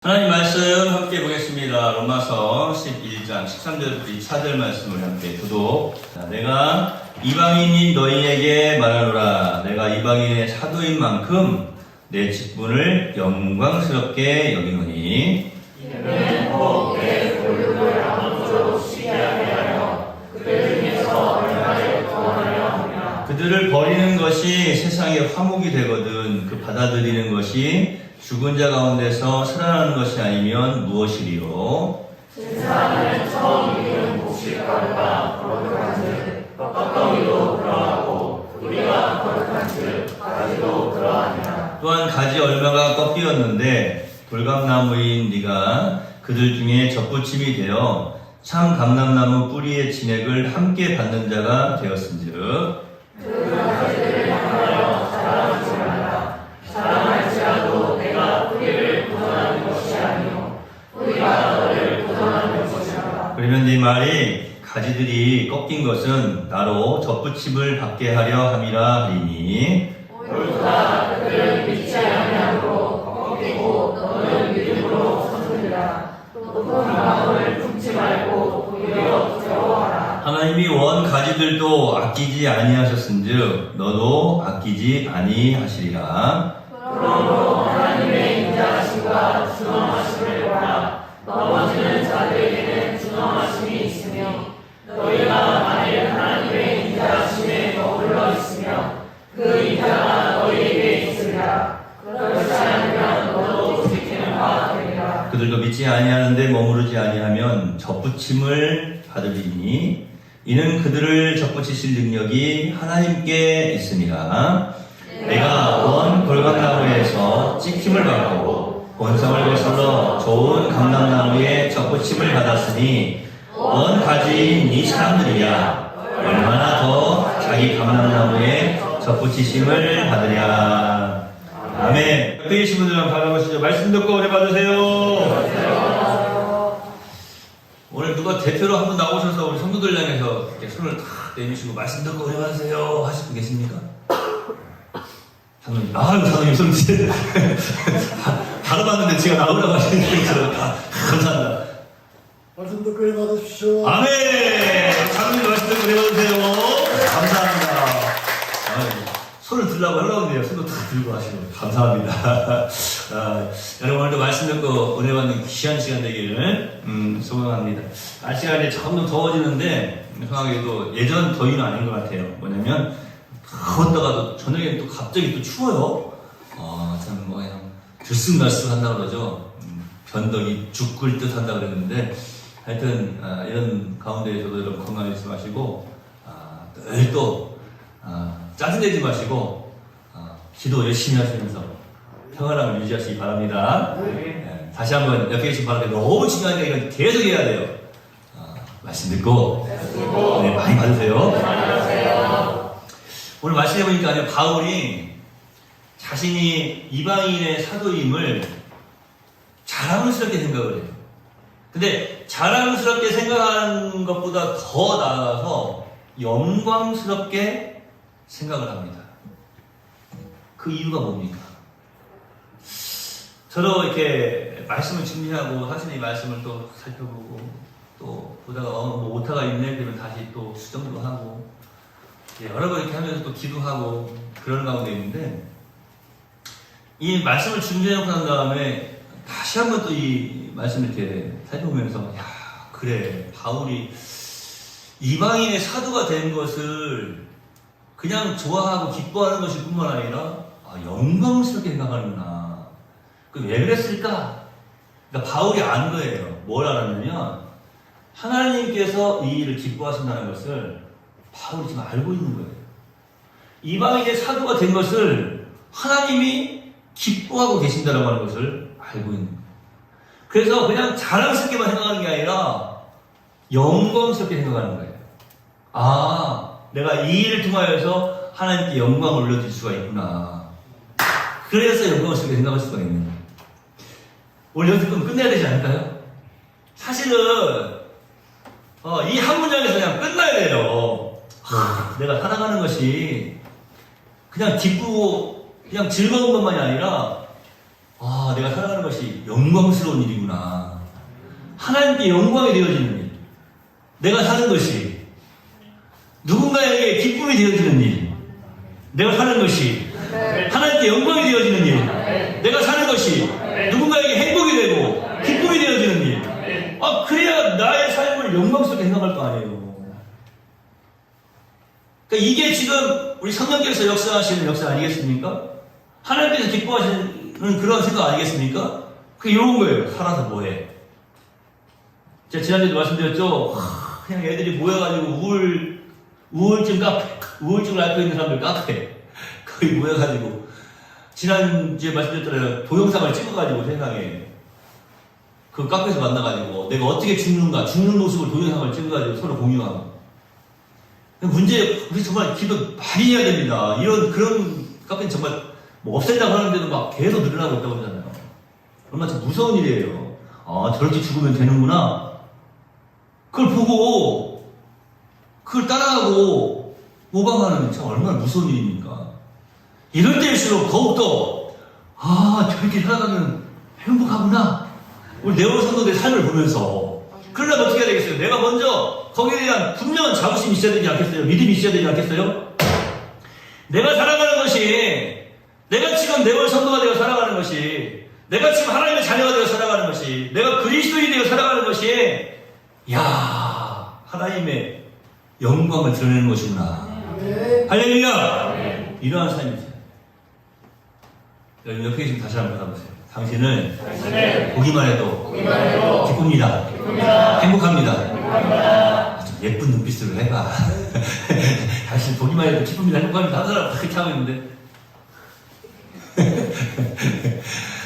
하나님 말씀 함께 보겠습니다. 로마서 11장 13절부터 24절 말씀을 함께 교독. 내가 이방인인 너희에게 말하노라. 내가 이방인의 사도인 만큼 내 직분을 영광스럽게 여기노니 이는 곧 내 교육을 아무쪼록 시기하게 하여 그들 중에서 얼마를 구원하려 하며 그들을 버리는 것이 세상의 화목이 되거든 그 받아들이는 것이 죽은 자 가운데서 살아나는 것이 아니면 무엇이리요? 세상은 처음 이룬 곡식가루가 거룩한즉 껍데기도 그러하고 우리가 거룩한즉 가지도 그러하니라. 또한 가지 얼마가 꺾이었는데 돌감나무인 네가 그들 중에 젖붙임이 되어 참 감람나무 뿌리의 진액을 함께 받는 자가 되었은즉 그 가지들을 향하여 자랑하지 말라. 자랑할지라도 내가 뿌리를 보존하는 것이 아니요 뿌리가 너를 보존하는 것이라. 그러면 네 말이 가지들이 꺾인 것은 나로 젖붙임을 받게 하려 함이라 하리니 옳다. 그들은 믿지 아니함으로 꺾이고 너는 믿음으로 서느니라. 높은 마음을 품지 말고 오히려 부러워하라. 하나님이 원 가지들도 아끼지 아니하셨은즉 너도 아끼지 아니하시리라. 그러므로 하나님의 인자하심과 준엄하심을 보라. 넘어지는 자들에게는 준엄하심이 있으며 너희가 만일 하나님의 인자하심에 머물러 있으며 그 인자가 너희에게 있으리라. 그렇지 않으면 너도 지키는 바 되리라. 그들도 믿지 아니하는데 머무르지 아니하면 젖붙임을 받으리니 이는 그들을 젖붙이실 능력이 하나님께 있습니다. 내가 원 골감나무에서 찍힘을 받고 본성을 거슬러 좋은 감람나무에 젖붙임을 받았으니 원 가지인 이 사람들이야 얼마나 더 자기 감람나무에 젖붙이심을 받으랴. 아멘. 옆에 계신 분들 한번 바라보시죠. 말씀 듣고 은혜 받으세요. 오늘 누가 대표로 한 분 나오셔서 우리 성도들 향해서 이렇게 손을 탁 내미시고 말씀 듣고 은혜 받으세요 하실 분 계십니까? 장로님, 장로님 손 드세요. 바로 봤는데 제가 나오라고 하시는 것처럼 감사합니다. 말씀 듣고 은혜 받으십시오. 아멘. 장로님 말씀 듣고 은혜 받으세요. 감사합니다. 손을 들라고 하려고 했는데요. 손도 다 들고 하시고 감사합니다. 여러분 오늘도 말씀 듣고 은혜 받는 귀한 시간 되기를 소망합니다. 날씨가 이제 점점 더워지는데 이상하게도 예전 더위는 아닌 것 같아요. 뭐냐면 더웠다가도 저녁에 또 갑자기 또 추워요. 참 뭐 그냥 들쑥날쑥 한다 그러죠. 변덕이 죽을 듯 한다 그랬는데 하여튼 이런 가운데 저도 여러분 건강히 있으시고 늘 또 짜증내지 마시고 기도 열심히 하시면서 평안함을 유지하시기 바랍니다. 네, 다시 한번 옆에 계신 바람에 너무 중요한 얘기는 계속 해야 돼요. 말씀 듣고 네, 많이 받으세요. 오늘 말씀해 보니까 바울이 자신이 이방인의 사도임을 자랑스럽게 생각을 해요. 근데 자랑스럽게 생각하는 것보다 더 나아가서 영광스럽게 생각을 합니다. 그 이유가 뭡니까? 저도 이렇게 말씀을 준비하고 사실 이 말씀을 또 살펴보고 또 보다가 뭐 오타가 있네 그러면 다시 또 수정도 하고 여러 번 이렇게 하면서 또 기도하고 그런 가운데 있는데 이 말씀을 준비해놓고 난 다음에 다시 한번 또 이 말씀을 이렇게 살펴보면서 야 그래 바울이 이방인의 사도가 된 것을 그냥 좋아하고 기뻐하는 것일 뿐만 아니라 영광스럽게 생각하는구나. 왜 그랬을까? 그러니까 바울이 안 거예요. 뭘 알았냐면 하나님께서 이 일을 기뻐하신다는 것을 바울이 지금 알고 있는 거예요. 이방인의 사도가 된 것을 하나님이 기뻐하고 계신다라고 하는 것을 알고 있는 거예요. 그래서 그냥 자랑스럽게만 생각하는 게 아니라 영광스럽게 생각하는 거예요. 내가 이 일을 통하여서 하나님께 영광을 올려줄 수가 있구나. 그래서 영광스럽게 생각할 수가 있는 거예요. 오늘 연습 좀 끝내야 되지 않을까요? 사실은 이 한 문장에서 그냥 끝나야 돼요. 내가 살아가는 것이 그냥 기쁘고 그냥 즐거운 것만이 아니라 아, 내가 살아가는 것이 영광스러운 일이구나. 하나님께 영광이 되어지는 일. 내가 사는 것이 누군가에게 기쁨이 되어지는 일. 내가 사는 것이 하나님께 영광이 되어지는 일. 내가 사는 것이 누군가에게 행복이 되고 기쁨이 되어지는 일. 아, 그래야 나의 삶을 영광스럽게 생각할 거 아니에요. 그러니까 이게 지금 우리 성령께서 역사하시는 역사 아니겠습니까? 하나님께서 기뻐하시는 그런 생각 아니겠습니까? 그게 이런 거예요. 살아서 뭐해? 제가 지난주에도 말씀드렸죠. 그냥 애들이 모여가지고 우울증을 앓고 있는 사람들 카페 거의 모여가지고 지난주에 말씀드렸잖아요. 동영상을 찍어가지고 세상에 그 카페에서 만나가지고 내가 어떻게 죽는가, 죽는 모습을 동영상을 찍어가지고 서로 공유하고. 문제, 우리 정말 기도 많이 해야 됩니다. 그런 카페는 정말 뭐 없앤다고 하는데도 막 계속 늘어나고 있다고 그러잖아요. 얼마나 참 무서운 일이에요. 아, 저렇게 죽으면 되는구나. 그걸 보고, 그걸 따라가고, 모방하는 참 얼마나 무서운 일입니까? 이럴 때일수록 더욱더, 아, 저렇게 살아가면 행복하구나. 우리 네오 성도들의 삶을 보면서. 그러려면 어떻게 해야 되겠어요? 내가 먼저 거기에 대한 분명한 자부심이 있어야 되지 않겠어요? 믿음이 있어야 되지 않겠어요? 내가 살아가는 것이, 내가 지금 네오 성도가 되어 살아가는 것이, 내가 지금 하나님의 자녀가 되어 살아가는 것이, 내가 그리스도인이 되어 살아가는 것이, 야, 하나님의 영광을 드러내는 것이구나. 할렐루야! 이러한 삶이죠. 여러분 옆에 계시면 다시 한번 받아보세요. 당신을 보기만 해도 기쁩니다. 행복합니다. 좀 예쁜 눈빛으로 해봐. 당신 보기만 해도 기쁩니다. 행복합니다. 다른 사람 그렇게 하고 있는데.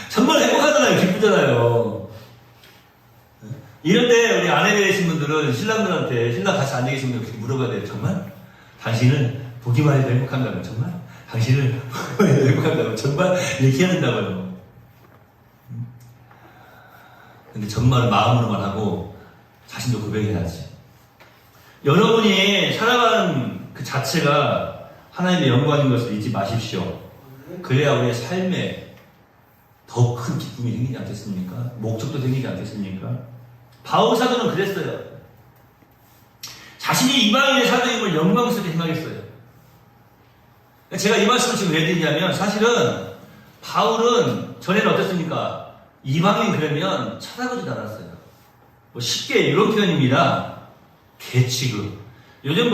정말 행복하잖아요. 기쁘잖아요. 이럴 때 우리 아내 되신 분들은 신랑들한테, 신랑 같이 앉아 계신 분들 그렇게 물어봐야 돼요. 정말? 당신은 보기만 해도 행복한다면 정말? 당신을 보기만 해도 행복한다면 정말? 이렇게 해야 된다고요. 근데 정말 마음으로만 하고 자신도 고백해야지. 여러분이 살아가는 그 자체가 하나님의 영광인 것을 잊지 마십시오. 그래야 우리의 삶에 더 큰 기쁨이 생기지 않겠습니까? 목적도 생기지 않겠습니까? 바울 사도는 그랬어요. 자신이 이방인의 사도임을 영광스럽게 생각했어요. 제가 이 말씀을 지금 왜 드리냐면 사실은 바울은 전에는 어땠습니까? 이방인 그러면 쳐다보지도 않았어요. 뭐 쉽게 이런 표현입니다. 개취급. 요즘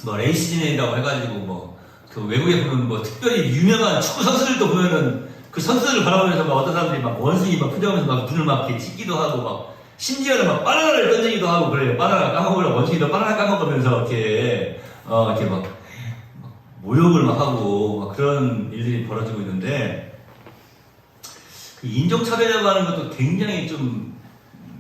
레이스진이라고 해가지고 그 외국에 보면 특별히 유명한 축구 선수들도 보면은 그 선수들을 바라보면서 어떤 사람들이 원숭이 표정하면서 눈을 이렇게 찍기도 하고 심지어는 바나나를 던지기도 하고 그래요. 바나나 까먹으려고 원숭이도 바나나 까먹으면서 이렇게 모욕을 하고 그런 일들이 벌어지고 있는데 그 인종차별이라고 하는 것도 굉장히 좀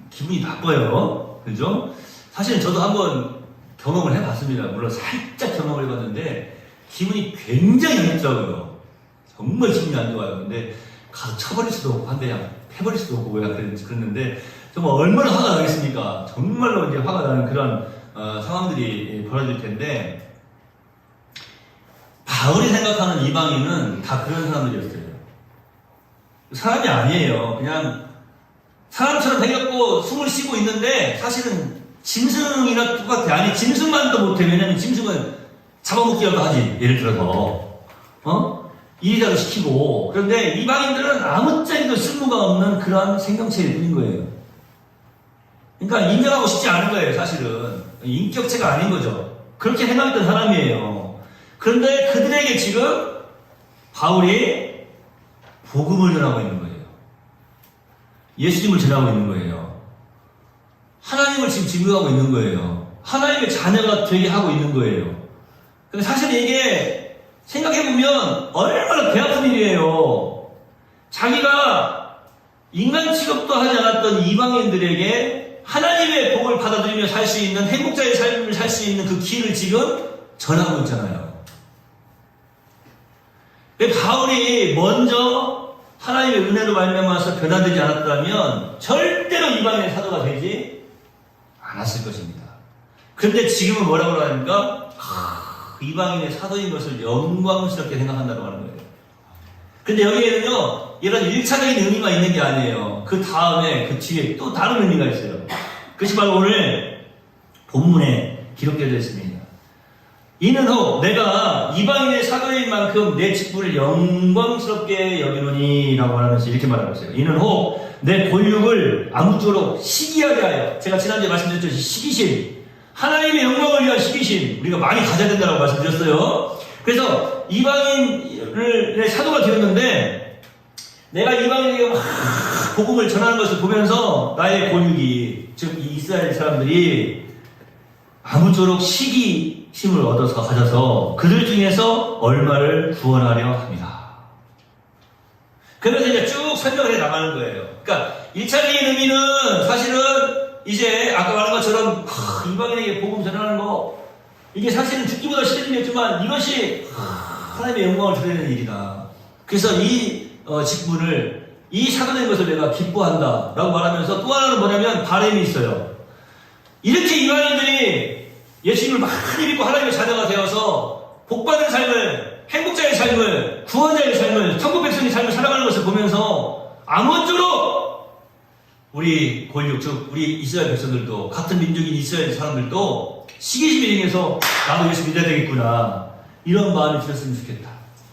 기분이 나빠요. 그죠? 사실은 저도 한번 경험을 해봤습니다. 물론 살짝 경험을 해봤는데 기분이 굉장히 안 좋더라고요. 정말 기분이 안 좋아요. 근데 가서 쳐버릴 수도 없고 한 대 그냥 패버릴 수도 없고 그랬는데 정말 얼마나 화가 나겠습니까? 정말로 이제 화가 나는 그런 상황들이 벌어질 텐데 바울이 생각하는 이방인은 다 그런 사람들이었어요. 사람이 아니에요. 그냥 사람처럼 생겼고 숨을 쉬고 있는데 사실은 짐승이나 똑같아. 아니 짐승만도 못해. 왜냐면 짐승은 잡아먹기라도 하지. 예를 들어서 일이라도 시키고. 그런데 이방인들은 아무짝에도 쓸모가 없는 그러한 생명체일 뿐인 거예요. 그러니까 인정하고 싶지 않은 거예요. 사실은 인격체가 아닌 거죠. 그렇게 생각했던 사람이에요. 그런데 그들에게 지금 바울이 복음을 전하고 있는 거예요. 예수님을 전하고 있는 거예요. 하나님을 지금 증거하고 있는 거예요. 하나님의 자녀가 되게 하고 있는 거예요. 근데 사실 이게 생각해보면 얼마나 배 아픈 일이에요. 자기가 인간 취급도 하지 않았던 이방인들에게 하나님의 복을 받아들이며 살 수 있는 행복자의 삶을 살 수 있는 그 길을 지금 전하고 있잖아요. 바울이 먼저 하나님의 은혜로 말미암아서 변화되지 않았다면 절대로 이방인의 사도가 되지 않았을 것입니다. 그런데 지금은 뭐라고 하니까 이방인의 사도인 것을 영광스럽게 생각한다고 하는 거예요. 근데 여기에는요, 이런 1차적인 의미만 있는 게 아니에요. 그 다음에, 그 뒤에 또 다른 의미가 있어요. 그것이 바로 오늘 본문에 기록되어 있습니다. 이는 혹 내가 이방인의 사도인 만큼 내 직분을 영광스럽게 여기노니 라고 말하면서 이렇게 말하고 있어요. 이는 혹 내 권력을 아무쪼록 시기하게 하여, 제가 지난주에 말씀드렸죠. 시기심, 하나님의 영광을 위한 시기심, 우리가 많이 가져야 된다고 말씀드렸어요. 그래서 이방인의 사도가 되었는데, 내가 이방인에게 막 복음을 전하는 것을 보면서 나의 권육이, 즉 이스라엘 사람들이 아무쪼록 시기심을 얻어서 가져서 그들 중에서 얼마를 구원하려 합니다. 그러면서 이제 쭉 설명을 해 나가는 거예요. 그러니까 1차적인 의미는 사실은 이제 아까 말한 것처럼 이방인에게 복음 전하는 거, 이게 사실은 죽기보다 싫은 일이었지만 이것이 하나님의 영광을 드러내는 일이다. 그래서 이 직분을, 이 사도된 것을 내가 기뻐한다 라고 말하면서 또 하나는 뭐냐면 바람이 있어요. 이렇게 이방인들이 예수님을 많이 믿고 하나님의 자녀가 되어서 복받은 삶을, 행복자의 삶을, 구원자의 삶을, 천국 백성의 삶을 살아가는 것을 보면서 아무쪼록 우리 권력, 즉 우리 이스라엘 백성들도, 같은 민족인 이스라엘 사람들도 시기심에 행해서 나도 예수 믿어야 되겠구나, 이런 마음이 들었으면 좋겠다.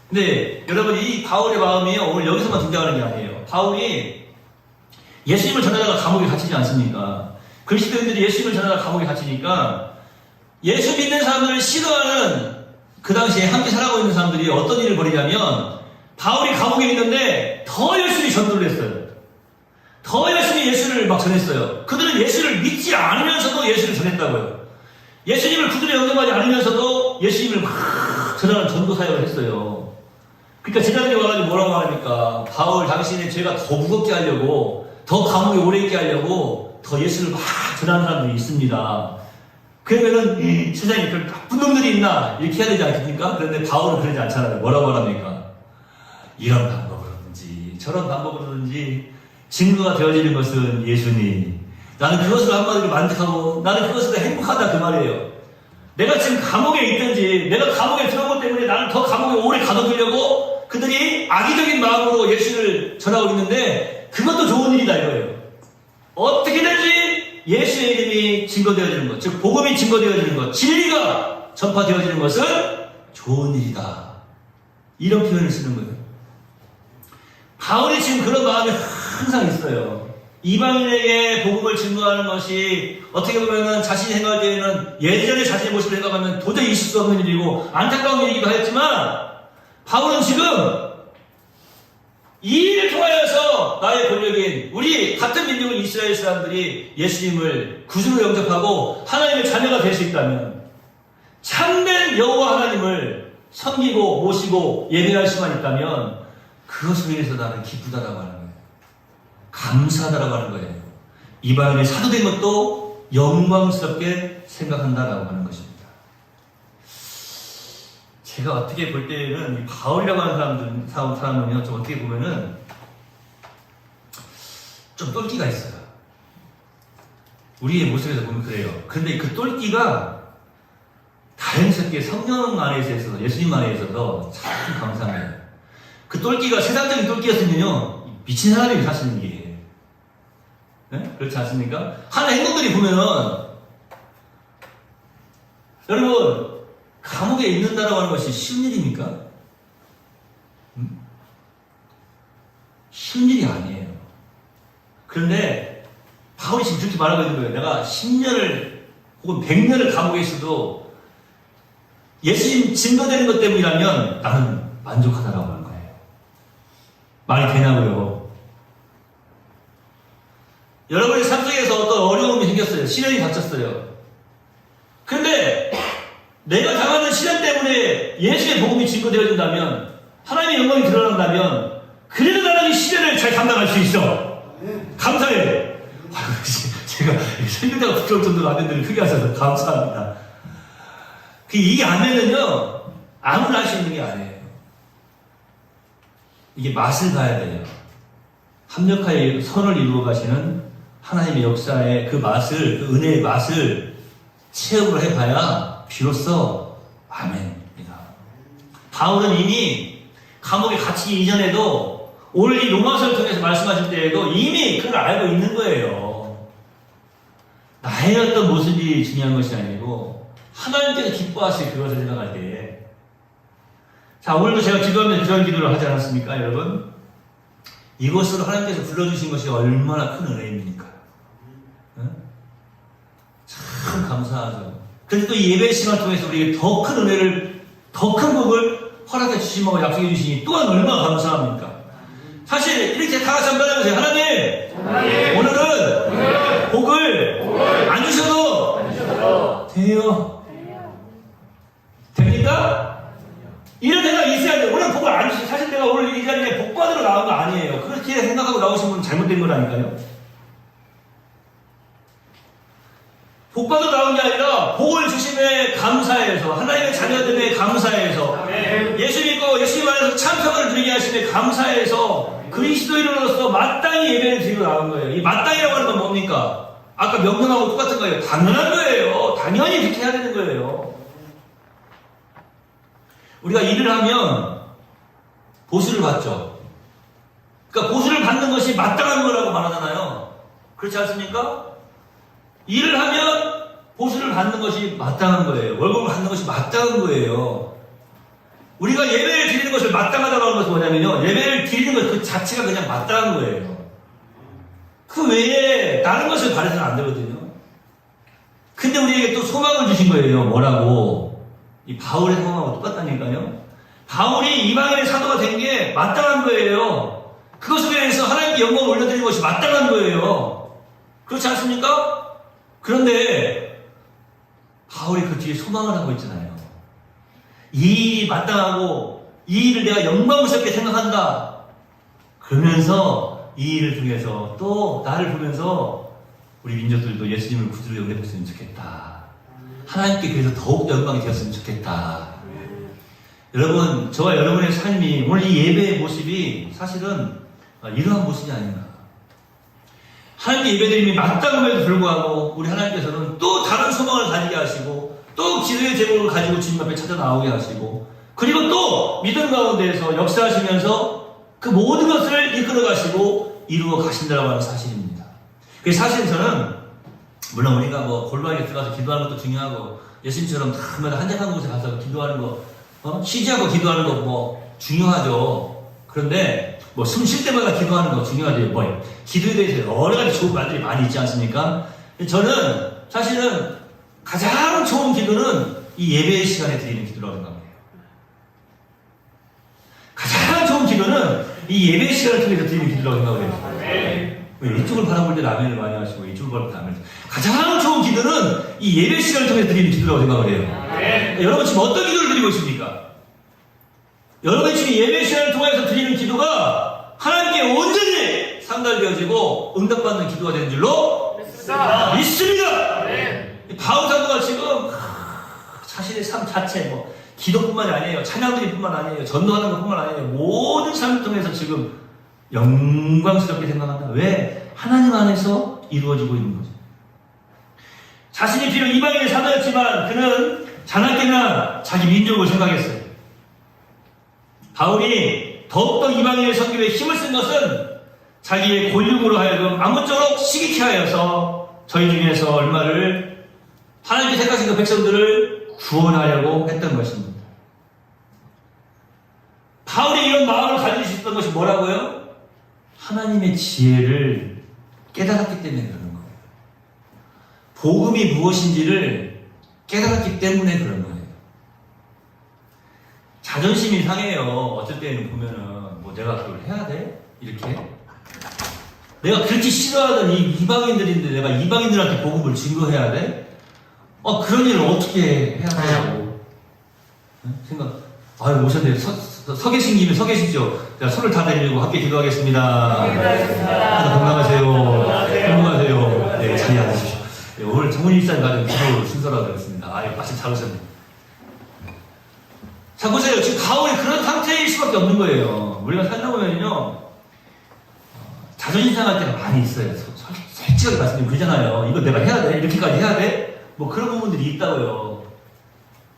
근데 여러분, 이 바울의 마음이 오늘 여기서만 등장하는 게 아니에요. 바울이 예수님을 전하다가 감옥에 갇히지 않습니까? 그리스도인들이 예수님을 전하다가 감옥에 갇히니까 예수 믿는 사람들을 싫어하는, 그 당시에 함께 살아가고 있는 사람들이 어떤 일을 벌이냐면, 바울이 감옥에 있는데 더 열심히 전도를 했어요. 더 열심히 예수를 막 전했어요. 그들은 예수를 믿지 않으면서도 예수를 전했다고요. 예수님을 구주로 영접하지 않으면서도 예수님을 막 전하는 전도 사역을 했어요. 그러니까 제자들이 와가지고 뭐라고 말합니까? 바울, 당신의 죄가 더 무겁게 하려고, 더 감옥에 오래 있게 하려고 더 예수를 막 전하는 사람들이 있습니다. 그러면은 세상에 그런 나쁜 놈들이 있나 이렇게 해야 되지 않겠습니까? 그런데 바울은 그러지 않잖아요. 뭐라고 말합니까? 이런 방법으로든지 저런 방법으로든지 증거가 되어지는 것은 예수니, 나는 그것으로 한마디로 만족하고 나는 그것으로 행복하다, 그 말이에요. 내가 지금 감옥에 있든지 내가 감옥에 들어온 것 때문에 나는 더 감옥에 오래 가둬두려고 그들이 악의적인 마음으로 예수를 전하고 있는데, 그것도 좋은 일이다 이거예요. 어떻게든지 예수의 이름이 증거되어지는 것, 즉 복음이 증거되어지는 것, 진리가 전파되어지는 것은 좋은 일이다, 이런 표현을 쓰는 거예요. 바울이 지금 그런 마음이 항상 있어요. 이방인에게 복음을 증거하는 것이 어떻게 보면은 자신이 생각할 때에는, 예전에 자신의 모습을 생각하면 도저히 있을 수 없는 일이고 안타까운 일이기도 하였지만, 바울은 지금 이 일을 통하여서 나의 권력인 우리 같은 민족인 이스라엘 사람들이 예수님을 구주로 영접하고 하나님의 자녀가 될 수 있다면, 참된 여호와 하나님을 섬기고 모시고 예배할 수만 있다면 그것을 위해서 나는 기쁘다라고 하는 거예요. 감사하다라고 하는 거예요. 이방인의 사도된 것도 영광스럽게 생각한다라고 하는 것입니다. 제가 어떻게 볼 때는 이 바울이라고 하는 사람은요, 좀 어떻게 보면은 좀 똘끼가 있어요. 우리의 모습에서 보면 그래요. 그런데 그 똘끼가 자연스럽게 성령 안에서 있어서, 예수님 안에 있어서 참 감사해요. 그 똘끼가 세상적인 똘끼였으면요, 미친 사람이 사시는 일이에요. 네? 그렇지 않습니까? 하는 행동들이 보면은, 여러분, 감옥에 있는다라고 하는 것이 쉬운 일입니까? 쉬운 일이 아니에요. 그런데 바울이 지금 그렇게 말하고 있는 거예요. 내가 10년을 혹은 100년을 감옥에 있어도 예수님 증거되는 것 때문이라면 나는 만족하다라고 하는 거예요. 말이 되냐고요? 여러분의 삶 속에서 어떤 어려움이 생겼어요. 시련이 닥쳤어요. 근데 내가 당하는 시련 때문에 예수의 복음이 증거되어진다면, 하나님의 영광이 드러난다면, 그래도 나는 이 시련을 잘 감당할 수 있어. 감사해요. 제가 설교자가 부끄러울 정도로 아멘들을 크게 하셔서 감사합니다. 이게 아멘은요, 아무나 할 수 있는 게 아니에요. 이게 맛을 봐야 돼요. 합력하여 선을 이루어 가시는 하나님의 역사의 그 맛을, 그 은혜의 맛을 체험을 해봐야 비로소 아멘입니다. 바울은 이미 감옥에 갇히기 이전에도 오늘 이 로마서를 통해서 말씀하실 때에도 이미 그걸 알고 있는 거예요. 나의 어떤 모습이 중요한 것이 아니고 하나님께서 기뻐하실 그것을 생각할 때, 자, 오늘도 제가 기도하면 그런 기도를 하지 않았습니까, 여러분? 이것으로 하나님께서 불러주신 것이 얼마나 큰 은혜입니까? 응? 참 감사하죠. 그래서 또 이 예배 시간을 통해서 우리에게 더 큰 은혜를, 더 큰 복을 허락해 주시고 약속해 주시니 또한 얼마나 감사합니까? 사실 이렇게 다 같이 한번 해보세요. 하나님, 오늘은 복을 안 주셔도 돼요. 됩니까? 이런 생각이 있어야 돼요. 오늘 복을 안 주시, 사실 내가 오늘 이 자리에 복 받으러 나온 거 아니에요. 그렇게 생각하고 나오신 분은 잘못된 거라니까요. 복 받으러 나온 게 아니라 복을 주심에 감사해서, 하나님의 자녀됨에 감사해서, 예수 믿고 예수님 안에서 참석을 드리게 하심에 감사해서 그리스도인으로서 마땅히 예배를 드리러 나온 거예요. 이 마땅이라고 하는 건 뭡니까? 아까 명령하고 똑같은 거예요. 당연한 거예요. 당연히 그렇게 해야 되는 거예요. 우리가 일을 하면 보수를 받죠. 그러니까 보수를 받는 것이 마땅한 거라고 말하잖아요. 그렇지 않습니까? 일을 하면 보수를 받는 것이 마땅한 거예요. 월급을 받는 것이 마땅한 거예요. 우리가 예배를 드리는 것을 마땅하다고 하는 것은 뭐냐면요, 예배를 드리는 것 그 자체가 그냥 마땅한 거예요. 그 외에 다른 것을 바라서는 안 되거든요. 근데 우리에게 또 소망을 주신 거예요. 뭐라고? 이 바울의 소망하고 똑같다니까요. 바울이 이방인의 사도가 된 게 마땅한 거예요. 그것을 위해서 하나님께 영광을 올려드리는 것이 마땅한 거예요. 그렇지 않습니까? 그런데 바울이 그 뒤에 소망을 하고 있잖아요. 이 마땅하고 이 일을 내가 영광스럽게 생각한다. 그러면서 이 일을 통해서 또 나를 보면서 우리 민족들도 예수님을 구주로 영접했으면 좋겠다. 하나님께 그래서 더욱 영광이 되었으면 좋겠다. 여러분, 저와 여러분의 삶이 오늘 이 예배의 모습이 사실은 이러한 모습이 아닌가. 하나님께 예배드림이 마땅함에도 불구하고 우리 하나님께서는 또 다른 소망을 가지게 하시고 또 기도의 제목을 가지고 주님 앞에 찾아 나오게 하시고 그리고 또 믿음 가운데에서 역사하시면서 그 모든 것을 이끌어 가시고 이루어 가신다고 하는 사실입니다. 그 사실 저는 물론 우리가 뭐 골방에 들어가서 기도하는 것도 중요하고 예수님처럼 다마다 한적한 곳에 가서 기도하는 거 쉬지 않고 기도하는 거 뭐 중요하죠. 그런데 뭐 숨 쉴 때마다 기도하는 거 중요하죠. 뭐 기도에 대해서 여러 가지 좋은 말들이 많이 있지 않습니까? 저는 사실은 가장 좋은 기도는 이 예배의 시간에 드리는 기도라고 생각해요. 가장 좋은 기도는 이 예배의 시간을 통해서 드리는 기도라고 생각을 해요. 이쪽을 바라볼 때 라면을 많이 하시고 이쪽을 바라볼 때 라면을. 가장 좋은 기도는 이 예배 시간을 통해서 드리는 기도라고 생각을 해요. 여러분 지금 어떤 기도를 드리고 있습니까? 여러분 지금 예배 시간을 통해서 드리는 기도가 하나님께 온전히 상달되어지고 응답받는 기도가 되는 줄로 믿습니다. 바울 사도가 지금 자신의 삶 자체 뭐 기도뿐만이 아니에요. 찬양드림뿐만 아니에요. 전도하는 것뿐만 아니에요. 모든 삶을 통해서 지금 영광스럽게 생각한다. 왜? 하나님 안에서 이루어지고 있는 거죠. 자신이 비록 이방인의 사도였지만 그는 자나깨나 자기 민족을 생각했어요. 바울이 더욱더 이방인의 선교에 힘을 쓴 것은 자기의 권력으로 하여금 아무쪼록 시기케 하여서 저희 중에서 얼마를 하나님께 택하신 그 백성들을 구원하려고 했던 것입니다. 바울이 이런 마음을 가질 수 있었던 것이 뭐라고요? 하나님의 지혜를 깨달았기 때문에 그런 거예요. 복음이 무엇인지를 깨달았기 때문에 그런 거예요. 자존심이 상해요. 어쩔 때는 보면은 뭐 내가 그걸 해야 돼? 이렇게 내가 그렇게 싫어하던 이 이방인들인데 내가 이방인들한테 복음을 증거해야 돼? 그런 일을 어떻게 해야 되냐고 생각. 아유 오셨네. 서 계신 김에 서 계시죠. 제가 손을 다 내밀고 함께 기도하겠습니다. 건강하세요. 건강하세요. 네, 자리 앉으십시오. 네, 오늘 정훈 일사님 가진 기도 순서라고 하겠습니다. 아유 마침 잘 오셨네. 자 보세요. 지금 바울이 그런 상태일 수밖에 없는 거예요. 우리가 살다 보면요 자존심 상할 때가 많이 있어요. 솔직하게 말씀드리면 그러잖아요. 이거 내가 해야 돼? 이렇게까지 해야 돼? 뭐 그런 부분들이 있다고요.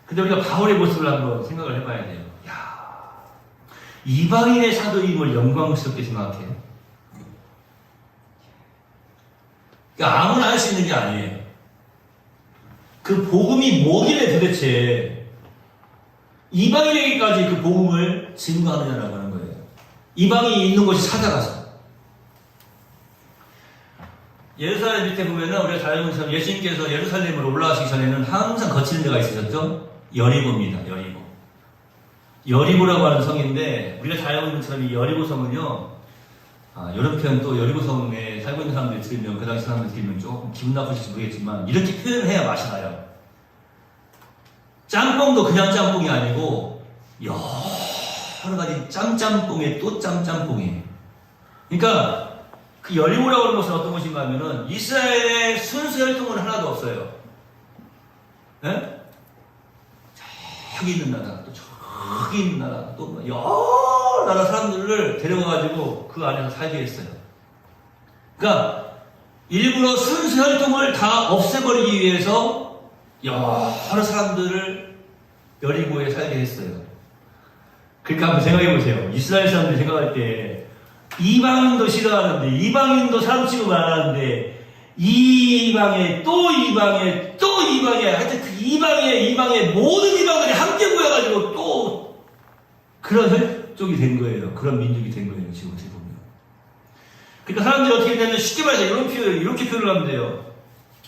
근데 우리가 바울의 모습을 한번 생각을 해봐야 돼요. 야, 이방인의 사도임을 영광스럽게 생각해요. 그러니까 아무나 할 수 있는 게 아니에요. 그 복음이 뭐길래 도대체 이방인에게까지 그 복음을 증거하느냐라고 하는 거예요. 이방인이 있는 곳이 찾아가서. 예루살렘 밑에 보면은 우리가 잘 알고 있는 예수님께서 예루살렘으로 올라가시기 전에는 항상 거치는 데가 있으셨죠? 여리고입니다. 여리고. 여리고라고 하는 성인데 우리가 잘 알고 있는 것처럼 이 여리고 성은요. 이런 표현 또 여리고 성에 살고 있는 사람들이 들으면 그 당시 사람들이 들으면 조금 기분 나쁘실지 모르겠지만 이렇게 표현해야 맛이 나요. 짬뽕도 그냥 짬뽕이 아니고 여러 가지 짬짬뽕에 또 짬짬뽕이에요. 그러니까 그 여리고라고 하는 것은 어떤 곳인가 하면은 이스라엘의 순수 혈통은 하나도 없어요. 예? 저기 있는 나라, 또 저기 있는 나라, 또 여러 나라 사람들을 데려가가지고 그 안에서 살게 했어요. 그러니까 일부러 순수 혈통을 다 없애버리기 위해서 여러 사람들을 여리고에 살게 했어요. 그러니까 한번 생각해 보세요. 이스라엘 사람들이 생각할 때 이방인도 싫어하는데 이방인도 사람 취급 안 하는데 이방에 또 이방에 또 이방에 하여튼 그 이방에 모든 이방들이 함께 모여가지고 또 그런 혈족이 된 거예요. 그런 민족이 된 거예요. 지금 어떻게 보면. 그러니까 사람들이 어떻게 되면 쉽게 말해서 이렇게 표현을 하면 돼요.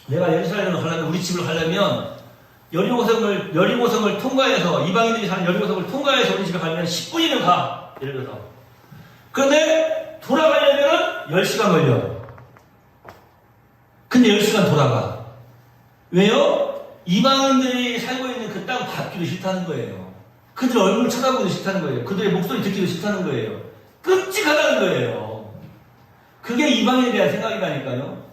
내가 예루살렘을 가려면 우리 집을 가려면 여리고성을 통과해서 이방인들이 사는 여리고성을 통과해서 우리 집에 가려면 10분이면 가. 예를 들어서. 그런데 돌아가려면 10시간 걸려. 근데 10시간 돌아가. 왜요? 이방인들이 살고 있는 그 땅 밟기도 싫다는 거예요. 그들 얼굴 쳐다보기도 싫다는 거예요. 그들의 목소리 듣기도 싫다는 거예요. 끔찍하다는 거예요. 그게 이방인에 대한 생각이라니까요.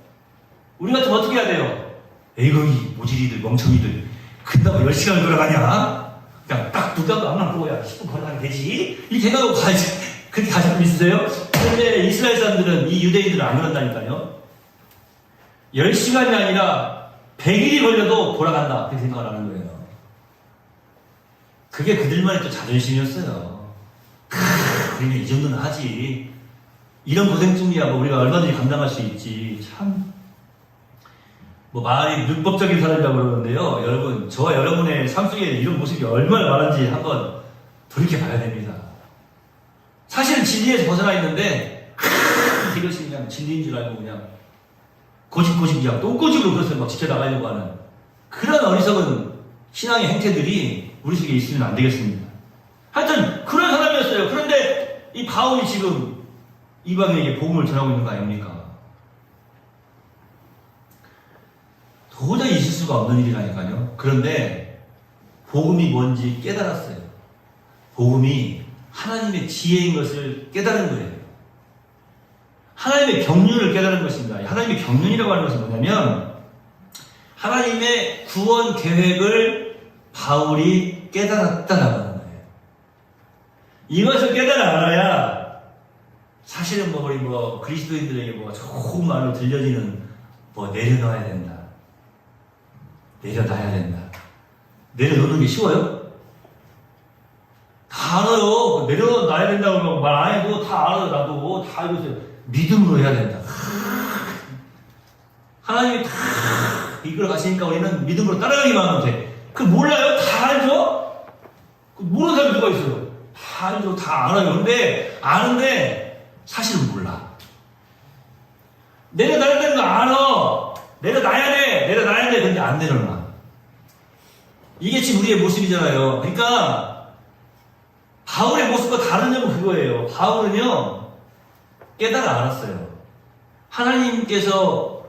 우리 같으면 어떻게 해야 돼요? 에이구, 이 모질이들, 멍청이들. 근다고 10시간을 걸어가냐? 그냥 딱 누가 앞만 보고 야 10분 걸어가면 되지? 이렇게 생각하고 가야지. 그렇게 가신 분 있으세요? 그런데 이스라엘 사람들은, 이 유대인들은 안 그런다니까요. 10시간이 아니라 100일이 걸려도 돌아간다. 그렇게 생각을 하는 거예요. 그게 그들만의 또 자존심이었어요. 우리는 이 정도는 하지. 이런 고생중이야 뭐 우리가 얼마든지 감당할 수 있지. 참. 뭐 말이 율법적인 사람이라고 그러는데요. 여러분, 저와 여러분의 삶 속에 이런 모습이 얼마나 많은지 한번 돌이켜봐야 됩니다. 사실은 진리에서 벗어나 있는데 이것이 그냥 진리인 줄 알고 그냥 고집 그냥 똥꼬집으로 그것을 막 지켜나가려고 하는 그런 어리석은 신앙의 행태들이 우리 속에 있으면 안 되겠습니다. 하여튼 그런 사람이었어요. 그런데 이 바울이 지금 이방인에게 복음을 전하고 있는 거 아닙니까? 도저히 있을 수가 없는 일이라니까요. 그런데 복음이 뭔지 깨달았어요. 복음이 하나님의 지혜인 것을 깨달은 거예요. 하나님의 경륜을 깨달은 것입니다. 하나님의 경륜이라고 하는 것은 뭐냐면 하나님의 구원 계획을 바울이 깨달았다라고 하는 거예요. 이것을 깨달아 알아야 사실은 우리 그리스도인들에게 좋은 말로 들려지는 내려놔야 된다. 내려놔야 된다. 내려놓는 게 쉬워요? 다 알아요. 내려놔야 된다고 말 안 해도 다 알아요. 나도 다 알고 있어요. 믿음으로 해야 된다. 하나님이 다 이끌어 가시니까 우리는 믿음으로 따라가기만 하면 돼. 그 몰라요? 다 알죠? 모르는 사람이 누가 있어요? 다 알죠? 다 알아요. 근데 아는데 사실은 몰라. 내려놔야 되는 거 알아. 내려놔야 돼. 근데 안 내려놔. 이게 지금 우리의 모습이잖아요. 그러니까 바울의 모습과 다른 점은 그거예요. 바울은요 깨달아 알았어요. 하나님께서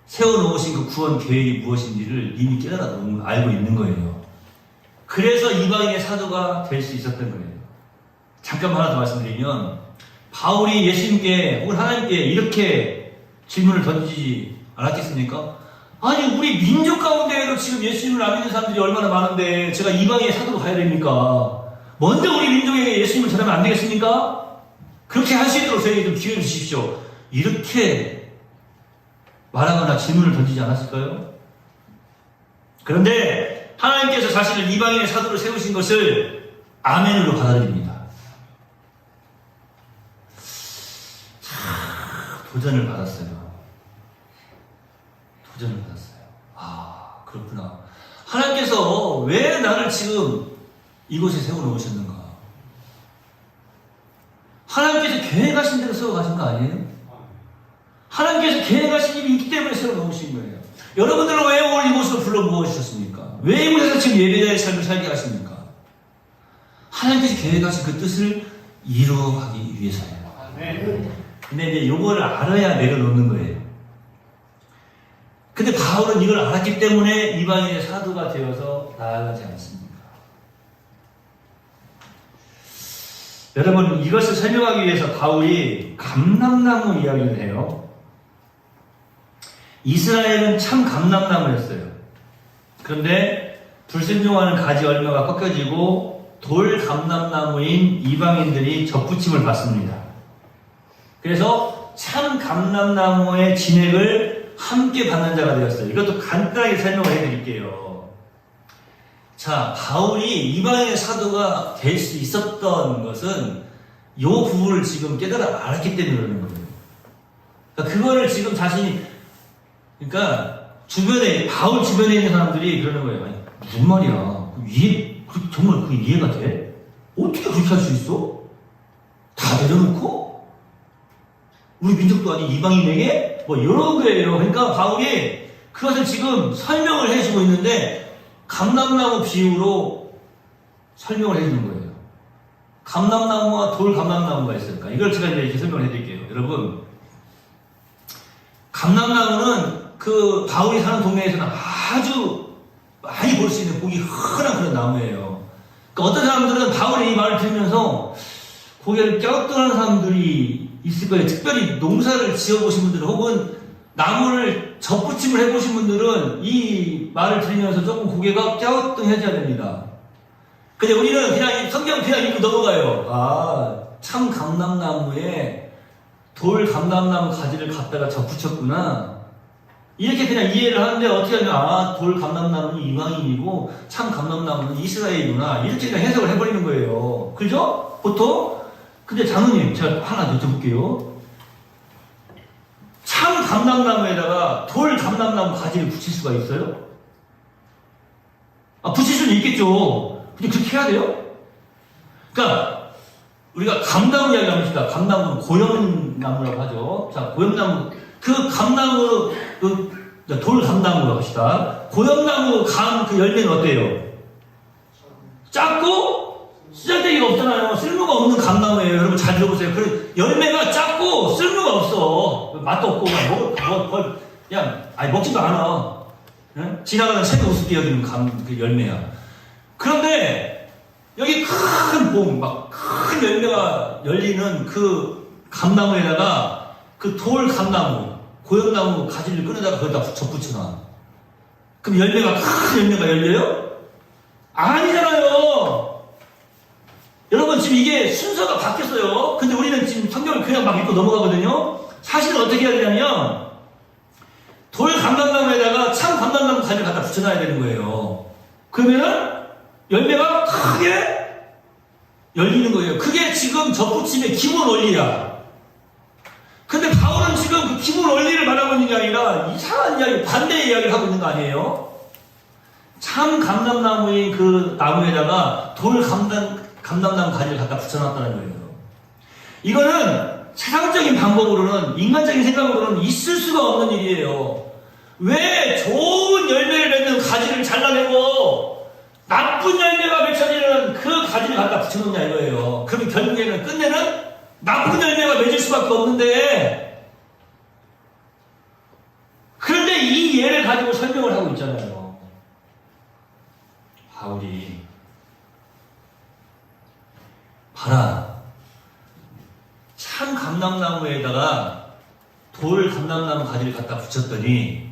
세워놓으신 그 구원 계획이 무엇인지를 이미 깨달아 알고 있는 거예요. 그래서 이방인의 사도가 될 수 있었던 거예요. 잠깐만 하나 더 말씀드리면 바울이 예수님께 혹은 하나님께 이렇게 질문을 던지지 않았겠습니까? 아니 우리 민족 가운데에도 지금 예수님을 안 믿는 사람들이 얼마나 많은데 제가 이방인의 사도로 가야 됩니까? 먼저 우리 민족에게 예수님을 전하면 안 되겠습니까? 그렇게 할 수 있도록 저에게 좀 기회를 주십시오. 이렇게 말하거나 질문을 던지지 않았을까요? 그런데 하나님께서 자신을 이방인의 사도로 세우신 것을 아멘으로 받아들입니다. 도전을 받았어요. 도전을 받았어요. 아, 그렇구나. 하나님께서 왜 나를 지금 이곳에 세워놓으셨는가? 하나님께서 계획하신 대로 세워가신 거 아니에요? 하나님께서 계획하신 일이 있기 때문에 세워놓으신 거예요. 여러분들은 왜 오늘 이곳으로 불러 모으셨습니까? 왜 이곳에서 지금 예배자의 삶을 살게 하십니까? 하나님께서 계획하신 그 뜻을 이루어가기 위해서예요. 근데 이제 이걸 알아야 내려놓는 거예요. 근데 바울은 이걸 알았기 때문에 이방인의 사도가 되어서 나아가지 않습니다. 여러분, 이것을 설명하기 위해서 바울이 감람나무 이야기를 해요. 이스라엘은 참 감람나무였어요. 그런데 불순종하는 가지 열매가 꺾여지고 돌 감람나무인 이방인들이 접붙임을 받습니다. 그래서 참 감람나무의 진액을 함께 받는 자가 되었어요. 이것도 간단하게 설명을 해드릴게요. 자, 바울이 이방인의 사도가 될 수 있었던 것은 이 부분을 지금 깨달아 알았기 때문에 그러는 거예요. 그러니까 그거를 지금 자신이, 그러니까 주변에, 바울 주변에 있는 사람들이 그러는 거예요. 아니, 무슨 말이야? 정말 그게 이해가 돼? 어떻게 그렇게 할 수 있어? 다 내려놓고? 우리 민족도 아닌 이방인에게? 뭐 이런 거예요. 그러니까 바울이 그것을 지금 설명을 해주고 있는데 감람나무 비유로 설명을 해주는 거예요. 감람나무와 돌 감람나무가 있을까? 이걸 제가 이렇게 설명을 해드릴게요. 여러분, 감람나무는 그 바울이 사는 동네에서는 아주 많이 볼 수 있는 보기 흔한 그런 나무예요. 그러니까 어떤 사람들은 바울의 이 말을 들으면서 고개를 갸우뚱하는 사람들이 있을 거예요. 특별히 농사를 지어보신 분들 혹은 나무를 접붙임을 해보신 분들은 이 말을 들으면서 조금 고개가 갸우뚱해져야 됩니다. 근데 우리는 그냥 성경 그냥 읽고 넘어가요. 아, 참 감람나무에 돌 감람나무 가지를 갖다가 접붙였구나. 이렇게 그냥 이해를 하는데 어떻게 하면 아, 돌 감람나무는 이방인이고 참 감람나무는 이스라엘이구나. 이렇게 그냥 해석을 해버리는 거예요. 그죠? 보통? 근데 장로님, 제가 하나 여쭤볼게요. 참 감람나무에다가 돌 감람나무 가지를 붙일 수가 있어요? 아, 붙일 수는 있겠죠. 근데 그렇게 해야 돼요? 그러니까 우리가 감나무 이야기 합시다. 감나무는 고형나무라고 하죠. 자, 고형나무, 그 감나무, 돌 감나무라고 합시다. 고형나무 그 열매는 어때요? 작고 쓰잘데기가 없잖아요. 쓸모가 없는 감나무예요. 여러분 잘 들어보세요. 그 열매가 작고 쓸모가 없어. 맛도 없고 그냥 먹지도 않아. 응? 지나가는 새도 우습게 여기는 그 열매야. 그런데 여기 큰 봄, 막 큰 열매가 열리는 그 감나무에다가 그 돌 감나무, 고형나무 가지를 꺼내다가 거기다 접붙여놔. 그럼 열매가 큰 열매가 열려요? 아니잖아요. 여러분 지금 이게 순서가 바뀌었어요. 근데 우리는 지금 성경을 그냥 막 읽고 넘어가거든요. 사실은 어떻게 해야 되냐면 돌 감람나무에다가 참 감람나무 가지를 갖다 붙여놔야 되는 거예요. 그러면 열매가 크게 열리는 거예요. 그게 지금 접붙임의 기본 원리야. 근데 바울은 지금 그 기본 원리를 말하고 있는 게 아니라 이상한 이야기, 반대의 이야기를 하고 있는 거 아니에요? 참 감람나무의 그 나무에다가 돌 감람나무 가지를 갖다 붙여놨다는 거예요. 이거는 세상적인 방법으로는, 인간적인 생각으로는 있을 수가 없는 일이에요. 왜 좋은 열매를 맺는 가지를 잘라내고 나쁜 열매가 맺혀지는 그 가지를 갖다 붙여놓냐 이거예요. 그러면 결국에는 끝내는 나쁜 열매가 맺을 수밖에 없는데, 그런데 이 예를 가지고 설명을 하고 있잖아요. 바울이 봐라, 참 감람나무에다가 돌 감람나무 가지를 갖다 붙였더니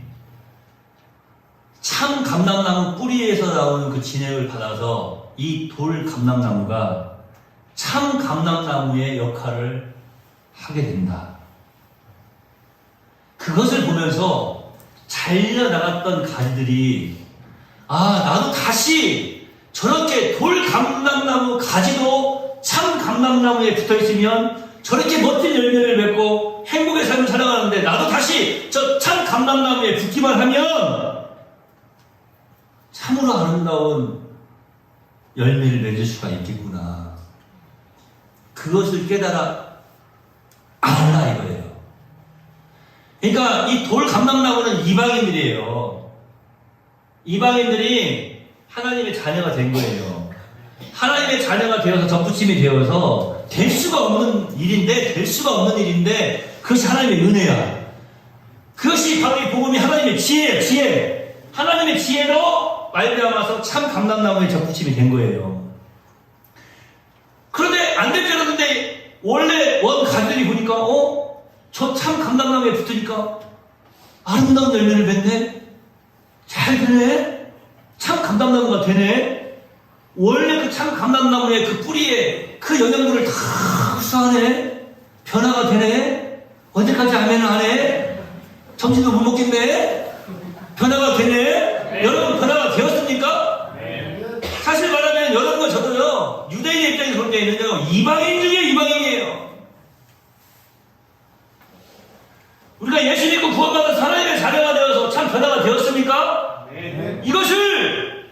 참 감람나무 뿌리에서 나오는 그 진액을 받아서 이 돌 감람나무가 참 감람나무의 역할을 하게 된다. 그것을 보면서 잘려나갔던 가지들이 아, 나도 다시 저렇게 돌 감람나무 가지도 참 감람나무에 붙어있으면 저렇게 멋진 열매를 맺고 행복의 삶을 살아가는데 나도 다시 저 참 감람나무에 붙기만 하면 참으로 아름다운 열매를 맺을 수가 있겠구나. 그것을 깨달아 알라 이거예요. 그러니까 이 돌 감람나무는 이방인들이에요. 이방인들이 하나님의 자녀가 된 거예요. 하나님의 자녀가 되어서 덧붙임이 되어서 될 수가 없는 일인데 그것이 하나님의 은혜야. 그것이 바로 이 복음이 하나님의 지혜. 하나님의 지혜로 말미암아서 참 감람나무에 덧붙임이 된 거예요. 그런데 안 될 줄 알았는데 원래 원 가들이 보니까 저 참 감람나무에 붙으니까 아름다운 열매를 맺네. 잘 되네. 참 감람나무가 되네. 원래 그 참 감람나무의 그 뿌리에 그 영양분을 다 흡수하네. 변화가 되네. 언제까지 아멘을 하네. 점심도 못 먹겠네. 변화가 되네. 여러분 변화가 되었습니까? 사실 말하면 여러분과 저도요, 유대인의 입장에서 볼 때는요, 이방인 중에 이방인이에요. 우리가 예수 믿고 구원받은 하나님의 자녀가 되어서 참 변화가 되었습니까? 이것을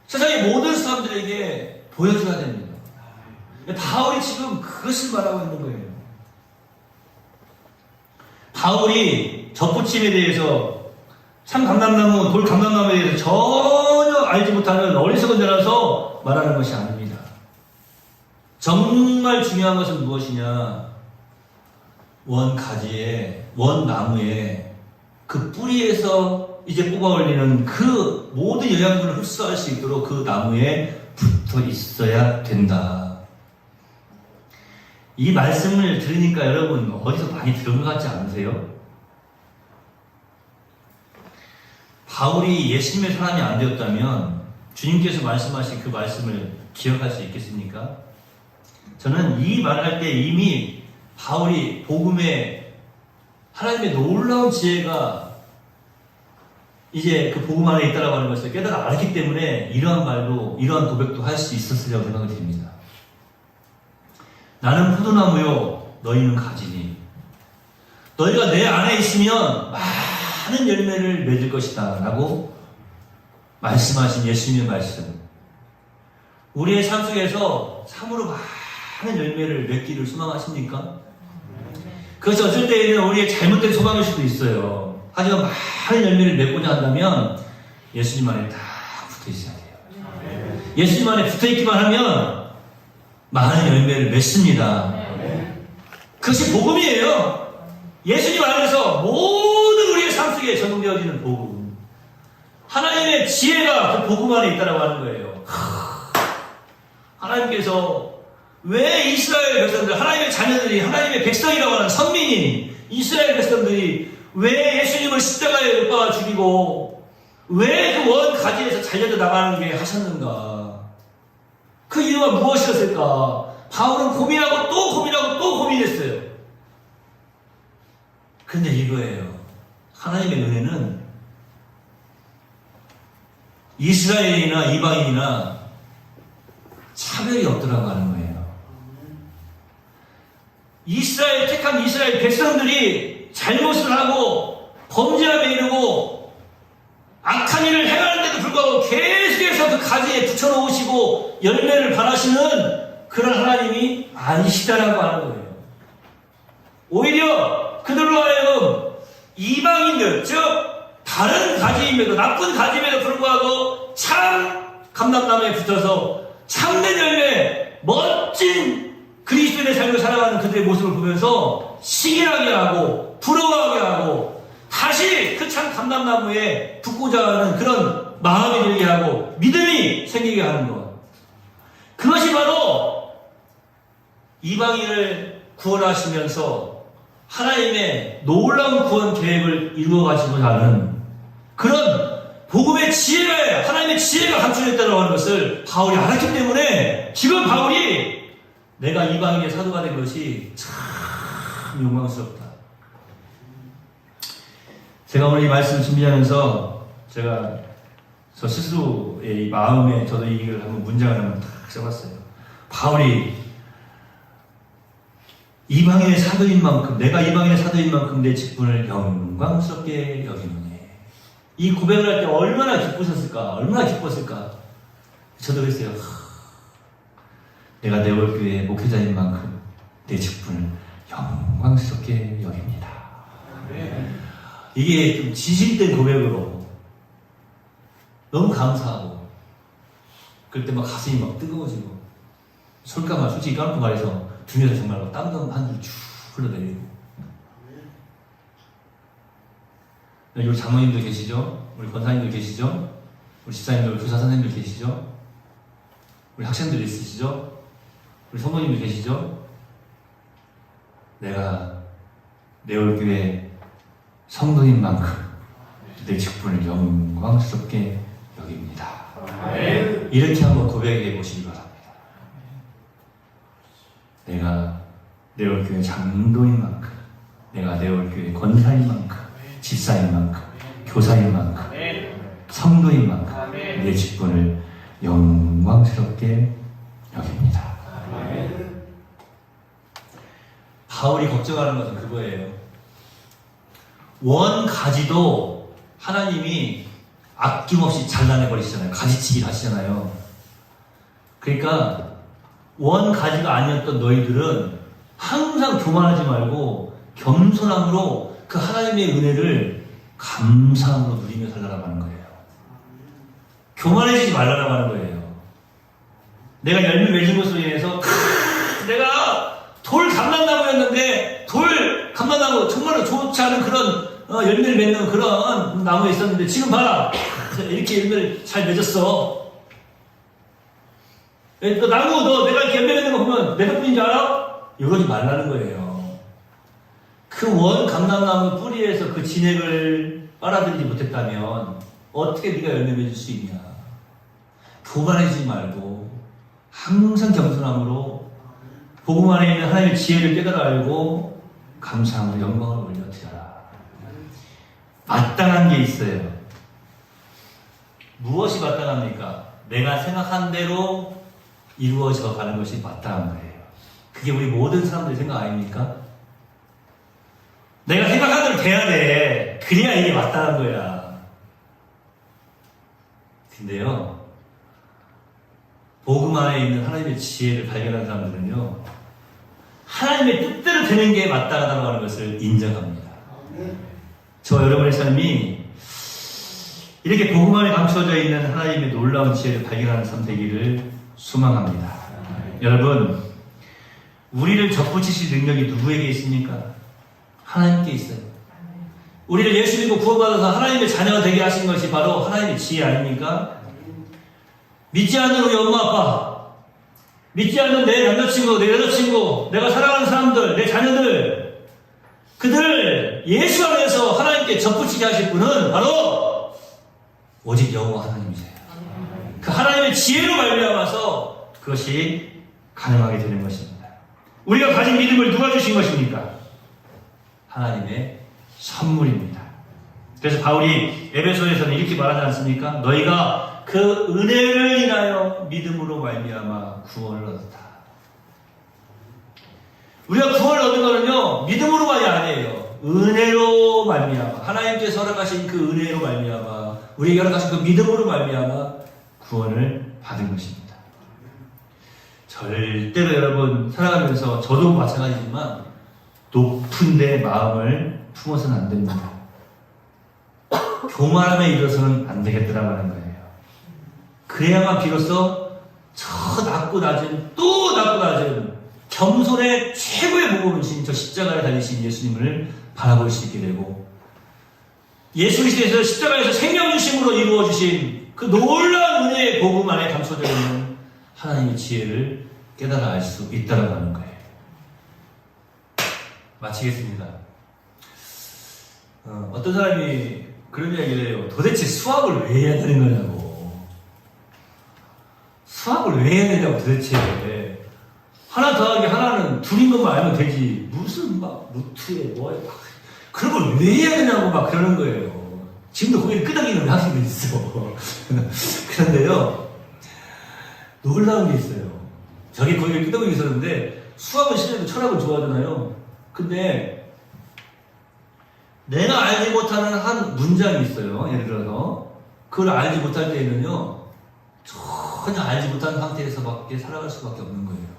세상의 모든 사람들에게 보여줘야 됩니다. 바울이 지금 그것을 말하고 있는 거예요. 바울이 젖붙임에 대해서 참 감람나무, 돌 감람나무에 대해서 전혀 알지 못하는 어리석은 자라서 말하는 것이 아닙니다. 정말 중요한 것은 무엇이냐? 원 가지에, 원 나무에 그 뿌리에서 이제 뽑아 올리는 그 모든 영양분을 흡수할 수 있도록 그 나무에 붙어 있어야 된다. 이 말씀을 들으니까 여러분 어디서 많이 들은 것 같지 않으세요? 바울이 예수님의 사람이 안 되었다면 주님께서 말씀하신 그 말씀을 기억할 수 있겠습니까? 저는 이 말을 할 때 이미 바울이 복음에 하나님의 놀라운 지혜가 이제 그 복음 안에 있다라고 하는 것을 깨달아 알았기 때문에 이러한 말도, 이러한 고백도 할 수 있었으리라고 생각이 듭니다. 나는 포도나무요, 너희는 가지니. 너희가 내 안에 있으면 많은 열매를 맺을 것이다 라고 말씀하신 예수님의 말씀. 우리의 삶 속에서 참으로 많은 열매를 맺기를 소망하십니까? 그것이 어쩔 때에는 우리의 잘못된 소망일 수도 있어요. 하지만 많은 열매를 맺고자 한다면 예수님 안에 딱 붙어 있어야 돼요. 예수님 안에 붙어 있기만 하면 많은 열매를 맺습니다. 그것이 복음이에요. 예수님 안에서 모든 우리의 삶 속에 적용되어지는 복음. 하나님의 지혜가 그 복음 안에 있다고 하는 거예요. 하나님께서 왜 이스라엘 백성들, 하나님의 자녀들이, 하나님의 백성이라고 하는 선민인 이스라엘 백성들이 왜 예수님을 십자가에 못 박아 죽이고 왜 그 원 가지에서 잘려져 나가는 게 하셨는가? 그 이유가 무엇이었을까? 바울은 고민하고 또 고민하고 또 고민했어요. 근데 이거예요. 하나님의 은혜는 이스라엘이나 이방인이나 차별이 없더라고 하는 거예요. 택한 이스라엘 백성들이 잘못을 하고 범죄함에 이르고 악한 일을 행하는데도 불구하고 계속해서 그 가지에 붙여놓으시고 열매를 바라시는 그런 하나님이 아니시다라고 하는 거예요. 오히려 그들로 하여금 이방인들, 즉 다른 가지임에도, 나쁜 가지임에도 불구하고 참 감람나무에 붙어서 참된 열매, 멋진 그리스도인의 삶을 살아가는 그들의 모습을 보면서 시기하게 하고 부러워하게 하고 다시 그 참 감람나무에 붙고자 하는 그런 마음이 들게 하고 믿음이 생기게 하는 것. 그것이 바로 이방인을 구원하시면서 하나님의 놀라운 구원 계획을 이루어 가시고자 하는 그런 복음의 지혜가, 하나님의 지혜가 감춰져 있다고 하는 것을 바울이 알았기 때문에 지금 바울이 내가 이방인의 사도가 된 것이 참 영광스럽다. 제가 오늘 이 말씀을 준비하면서 제가 저 스스로의 이 마음에 저도 이 얘기를 한번 문장을 한번 딱 써봤어요. 바울이 이방인의 사도인 만큼, 내가 이방인의 사도인 만큼 내 직분을 영광스럽게 여기노니. 이 고백을 할 때 얼마나 기쁘셨을까? 얼마나 기뻤을까? 저도 그랬어요. 내가 네월교회 목회자인 만큼 내 직분을 영광스럽게 여깁니다. 이게 좀 진실된 고백으로 너무 감사하고, 그럴 때 막 가슴이 막 뜨거워지고, 솔직히 솔직히 까놓고 말해서 등에서 정말 막 땀 한 줄 쭉 흘러내리고. 여기 장로님들 계시죠? 우리 권사님들 계시죠? 우리 집사님들, 교사 선생님들 계시죠? 우리 학생들 있으시죠? 우리 성도님들 계시죠? 내가 네월교회 성도인 만큼 내 직분을 영광스럽게 여깁니다. 이렇게 한번 고백해 보시기 바랍니다. 내가 네월교회 장로인 만큼, 내가 네월교회 권사인 만큼, 집사인 만큼, 교사인 만큼, 성도인 만큼 내 직분을 영광스럽게 여깁니다. 바울이 걱정하는 것은 그거예요. 원 가지도 하나님이 아낌없이 잘라내버리시잖아요. 가지치기를 하시잖아요. 그러니까 원 가지가 아니었던 너희들은 항상 교만하지 말고 겸손함으로 그 하나님의 은혜를 감사함으로 누리며 살라고 하는 거예요. 교만해지지 말라고 하는 거예요. 내가 열매 맺은 것으로 인해서 내가 돌 감람나무였는데, 돌 감람나무 정말로 좋지 않은 그런 열매를 맺는 그런 나무에 있었는데 지금 봐라, 이렇게 열매를 잘 맺었어. 너 나무, 너 내가 이렇게 열매 맺는 거 보면 내 덕분인 줄 알아? 이러지 말라는 거예요. 그 원 감람나무 뿌리에서 그 진액을 빨아들이지 못했다면 어떻게 네가 열매 맺을 수 있냐. 교만해지지 말고 항상 겸손함으로 복음 안에 있는 하나님의 지혜를 깨달아 알고 감사함으로 영광을 올려드려라. 마땅한 게 있어요. 무엇이 마땅합니까? 내가 생각한 대로 이루어져 가는 것이 마땅한 거예요. 그게 우리 모든 사람들의 생각 아닙니까? 내가 생각한 대로 돼야 돼. 그래야 이게 마땅한 거야. 근데요, 복음 안에 있는 하나님의 지혜를 발견한 사람들은요, 하나님의 뜻대로 되는 게 마땅하다고 하는 것을 인정합니다. 저와 여러분의 삶이 이렇게 복음 안에 감춰져 있는 하나님의 놀라운 지혜를 발견하는 삶 되기를 소망합니다. 여러분, 우리를 접붙이실 능력이 누구에게 있습니까? 하나님께 있어요. 우리를 예수 믿고 구원받아서 하나님의 자녀가 되게 하신 것이 바로 하나님의 지혜 아닙니까? 믿지 않는 우리 엄마 아빠, 믿지 않는 내 남자친구, 내 여자친구, 내가 사랑하는 사람들, 내 자녀들, 그들을 예수 안에서 하나님께 접붙이게 하실 분은 바로 오직 여호와 하나님이세요. 그 하나님의 지혜로 말미암아서 그것이 가능하게 되는 것입니다. 우리가 가진 믿음을 누가 주신 것입니까? 하나님의 선물입니다. 그래서 바울이 에베소에서는 이렇게 말하지 않습니까? 너희가 그 은혜를 인하여 믿음으로 말미암아 구원을 얻었다. 우리가 구원을 얻은 것은요, 믿음으로만이 아니에요. 은혜로 말미암아, 하나님께서 허락하신 그 은혜로 말미암아, 우리에게 허락하신 그 믿음으로 말미암아 구원을 받은 것입니다. 절대로 여러분 살아가면서 저도 마찬가지지만 높은 데 마음을 품어서는 안 됩니다. 교만함에 이르러서는 안 되겠더라고 하는 거예요. 그래야만 비로소 저 낮고 낮은, 또 낮고 낮은 겸손의 최고의 모범이신 저 십자가를 달리신 예수님을 바라볼 수 있게 되고, 예수 그리스도에서 십자가에서 생명 주심으로 이루어 주신 그 놀라운 은혜의 복음 안에 감춰져 있는 하나님의 지혜를 깨달아 알 수 있다고 하는 거예요. 마치겠습니다. 어떤 사람이 그런 이야기를 해요. 도대체 수학을 왜 해야 되는 거냐고. 수학을 왜 해야 되냐고 도대체. 하나 더하기 하나는 둘인 것만 알면 되지. 무슨 막 루트에 뭐에 막 그런 걸 왜 해야 되냐고 막 그러는 거예요. 지금도 고개를 끄덕이는 학생들 있어. 그런데요, 놀라운 게 있어요. 저기 고개를 끄덕이고 있었는데 수학은 실력도 철학을 좋아하잖아요. 근데 내가 알지 못하는 한 문장이 있어요. 예를 들어서 그걸 알지 못할 때에는요, 전혀 알지 못하는 상태에서밖에 살아갈 수밖에 없는 거예요.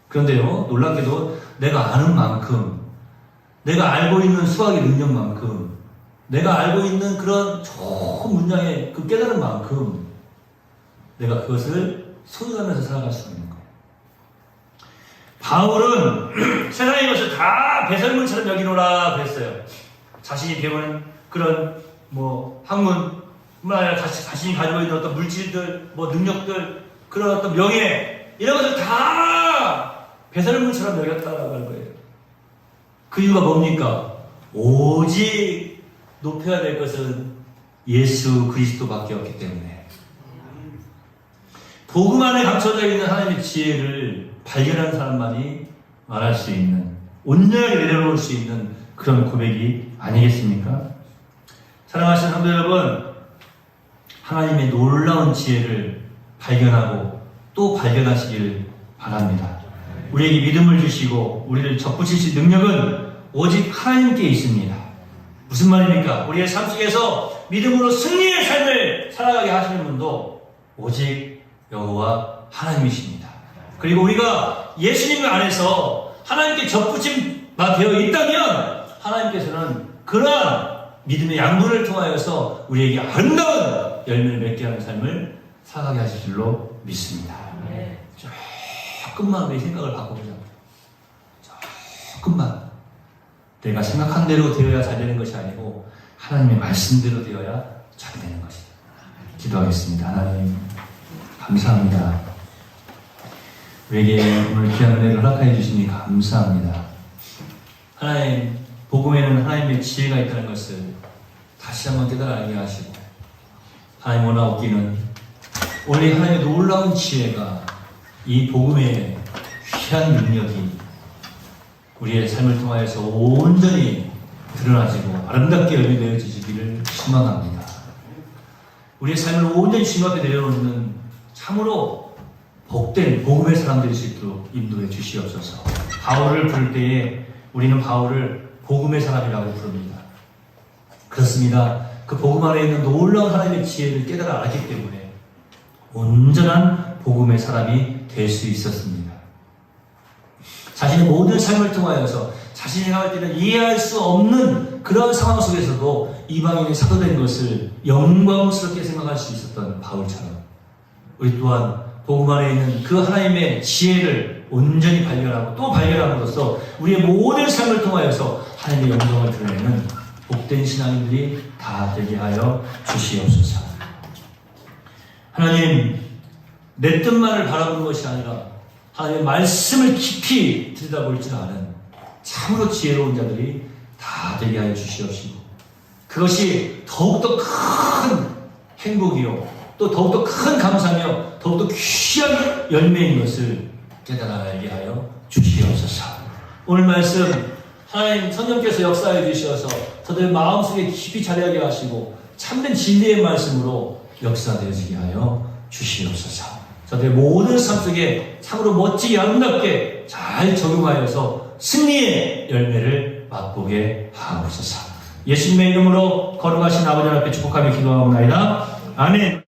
그런데요, 놀랍게도 내가 아는 만큼, 내가 알고 있는 수학의 능력만큼, 내가 알고 있는 그런 좋은 문장의 그 깨달은 만큼 내가 그것을 소유하면서 살아갈 수 있는 거예요. 바울은 세상의 것을 다 배설물처럼 여기노라 그랬어요. 자신이 배우는 그런 학문뿐만 아니라 자신이 가지고 있는 어떤 물질들, 능력들, 그런 어떤 명예, 이런 것을 다 배설물처럼 여겼다라고 할 거예요. 그 이유가 뭡니까? 오직 높여야 될 것은 예수 그리스도밖에 없기 때문에. 복음 안에 감춰져 있는 하나님의 지혜를 발견한 사람만이 말할 수 있는, 온전하게 내려놓을 수 있는 그런 고백이 아니겠습니까? 사랑하시는 성도 여러분, 하나님의 놀라운 지혜를 발견하고 또 발견하시길 바랍니다. 우리에게 믿음을 주시고 우리를 접붙이실 능력은 오직 하나님께 있습니다. 무슨 말입니까? 우리의 삶 속에서 믿음으로 승리의 삶을 살아가게 하시는 분도 오직 여호와 하나님이십니다. 그리고 우리가 예수님 안에서 하나님께 접붙임만 되어 있다면 하나님께서는 그러한 믿음의 양분을 통하여서 우리에게 아름다운 열매를 맺게 하는 삶을 살아가게 하실 줄로 믿습니다. 조금만 우리 생각을 바꿔보자. 조금만. 내가 생각한 대로 되어야 잘 되는 것이 아니고 하나님의 말씀대로 되어야 잘 되는 것이다. 기도하겠습니다. 하나님 감사합니다. 우리에게 오늘 귀한 은혜를 허락하여 주시니 감사합니다. 하나님, 복음에는 하나님의 지혜가 있다는 것을 다시 한번 깨달아 알게 하시고, 하나님 원하옵기는 원래 하나님의 놀라운 지혜가 이 복음의 귀한 능력이 우리의 삶을 통하여서 온전히 드러나지고 아름답게 열매되어 주시기를 소망합니다. 우리의 삶을 온전히 주님 앞에 내려놓는 참으로 복된 복음의 사람들일 수 있도록 인도해 주시옵소서. 바울을 부를 때에 우리는 바울을 복음의 사람이라고 부릅니다. 그렇습니다. 그 복음 안에 있는 놀라운 하나님의 지혜를 깨달아 알았기 때문에 온전한 복음의 사람이 될 수 있었습니다. 자신의 모든 삶을 통하여서 자신이 생각할 때는 이해할 수 없는 그런 상황 속에서도 이방인의 사도된 것을 영광스럽게 생각할 수 있었던 바울처럼 우리 또한 복음 안에 있는 그 하나님의 지혜를 온전히 발견하고 또 발견함으로써 우리의 모든 삶을 통하여서 하나님의 영광을 드러내는 복된 신앙인들이 다 되게 하여 주시옵소서. 하나님, 내 뜻만을 바라보는 것이 아니라 하나님의 말씀을 깊이 들여다볼 줄 아는 참으로 지혜로운 자들이 다 되게 하여 주시옵시고, 그것이 더욱더 큰 행복이요 또 더욱더 큰 감사며 더욱더 귀한 열매인 것을 깨달아 알게 하여 주시옵소서. 오늘 말씀 하나님 성령께서 역사해 주셔서 저들 마음속에 깊이 자리하게 하시고 참된 진리의 말씀으로 역사되어지게 하여 주시옵소서. 저들의 모든 삶 속에 참으로 멋지게 아름답게 잘 적용하여서 승리의 열매를 맛보게 하옵소서. 예수님의 이름으로 거룩하신 아버지 앞에 축복하며 기도하옵나이다. 아멘.